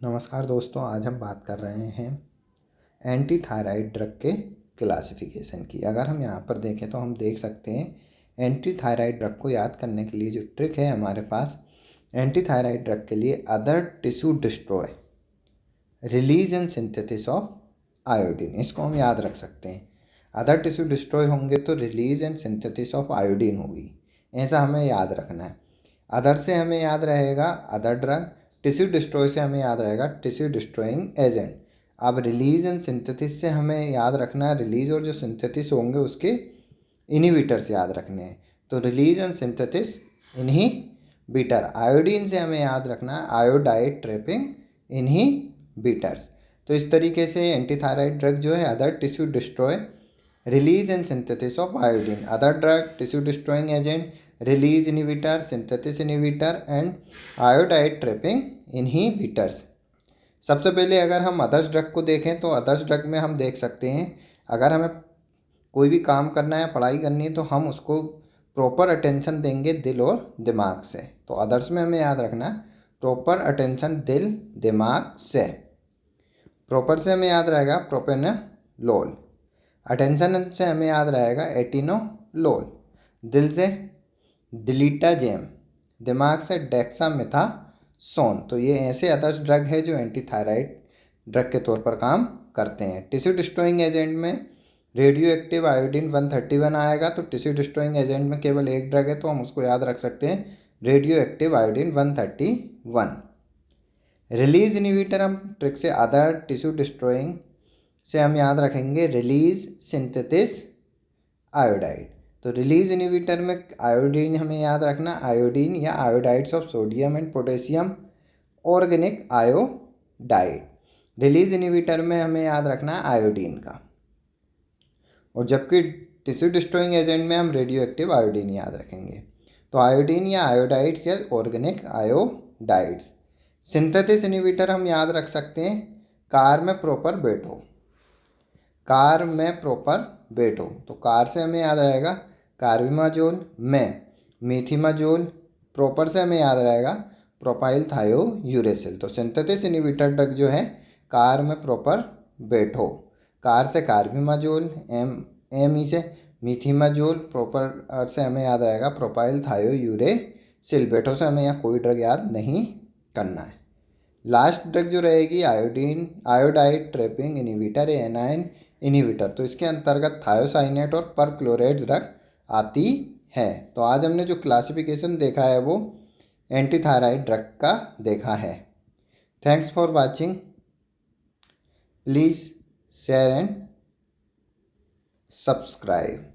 नमस्कार दोस्तों, आज हम बात कर रहे हैं एंटी थायराइड ड्रग के क्लासिफिकेशन की। अगर हम यहाँ पर देखें तो हम देख सकते हैं एंटी थायराइड ड्रग को याद करने के लिए जो ट्रिक है हमारे पास, एंटी थायराइड ड्रग के लिए other tissue destroy, release and synthesis of iodine, इसको हम याद रख सकते हैं। अदर टिश्यू डिस्ट्रॉय होंगे तो release and synthesis of iodine होगी, ऐसा हमें याद रखना है। अदर से हमें याद रहेगा अदर ड्रग, टिश्यू डिस्ट्रॉय से हमें याद रहेगा टिश्यू डिस्ट्रॉइंग एजेंट। अब रिलीज एंड सिंथेसिस से हमें याद रखना है रिलीज और जो सिंथेसिस होंगे उसके इनहिबिटर्स याद रखने हैं। तो release and synthesis inhibitor. Iodine से हमें याद रखना है आयोडाइड ट्रैपिंग इनहिबिटर्स। तो इस तरीके से एंटीथायराइड ड्रग जो है other tissue destroy, release and synthesis of iodine, other drug tissue destroying agent, release inhibitor, synthesis inhibitor and iodide trapping inhibitors. सबसे पहले अगर हम अदर्स ड्रग को देखें तो अदर्स ड्रग में हम देख सकते हैं, अगर हमें कोई भी काम करना है, पढ़ाई करनी है, तो हम उसको प्रॉपर अटेंशन देंगे दिल और दिमाग से। तो अदर्स में हमें याद रखना प्रॉपर अटेंशन दिल दिमाग से। प्रॉपर से हमें याद रहेगा प्रोपेनलोल, अटेंशन से हमें याद रहेगा एटिनोलोल, दिल से दिलीटाजेम, दिमाग से डेक्सामेथासोन। तो ये ऐसे अदर्स ड्रग है जो एंटीथायराइड ड्रग के तौर पर काम करते हैं। टिश्यू डिस्ट्रॉइंग एजेंट में रेडियो एक्टिव आयोडीन 131 आएगा, तो टिश्यू डिस्ट्रॉइंग एजेंट में केवल एक ड्रग है तो हम उसको याद रख सकते हैं radio active iodine 131। Release inhibitor हम ट्रिक से अदर टिश्यू डिस्ट्रॉइंग से हम याद रखेंगे रिलीज सिंथेसिस आयोडाइड। तो रिलीज इनहिबिटर में आयोडीन हमें याद रखना आयोडीन या iodides of sodium and potassium organic iodide. Release inhibitor में हमें याद रखना आयोडीन का, और जबकि टिश्यू डिस्ट्रॉइंग एजेंट में हम रेडियो एक्टिव आयोडीन याद रखेंगे। तो आयोडीन या आयोडाइड्स या ऑर्गेनिक आयोडाइड्स। सिंथेसिस इनहिबिटर हम याद रख सकते हैं कार में प्रॉपर बैठो, कार में प्रॉपर बैठो। तो कार से हमें याद रहेगा कार्बिमाजोल, में मीथिमाजोल, प्रॉपर से हमें याद रहेगा प्रोपाइल थायोयूरेसिल। तो सिंथेसिस इनहिबिटर ड्रग जो है कार में प्रॉपर बैठो, कार से कार्बिमाजोल, एम से मीथिमाजोल, प्रॉपर से हमें याद रहेगा प्रोपाइल थायोयूरेसिल। बैठो से हमें यहाँ कोई ड्रग याद नहीं करना है। लास्ट ड्रग जो रहेगी iodine iodide trapping inhibitor, A9 inhibitor. तो इसके अंतर्गत थायोसाइनेट और परक्लोरेट ड्रग आती है। तो आज हमने जो क्लासिफिकेशन देखा है वो एंटीथायराइड ड्रग का देखा है। Thanks for watching, please share and subscribe.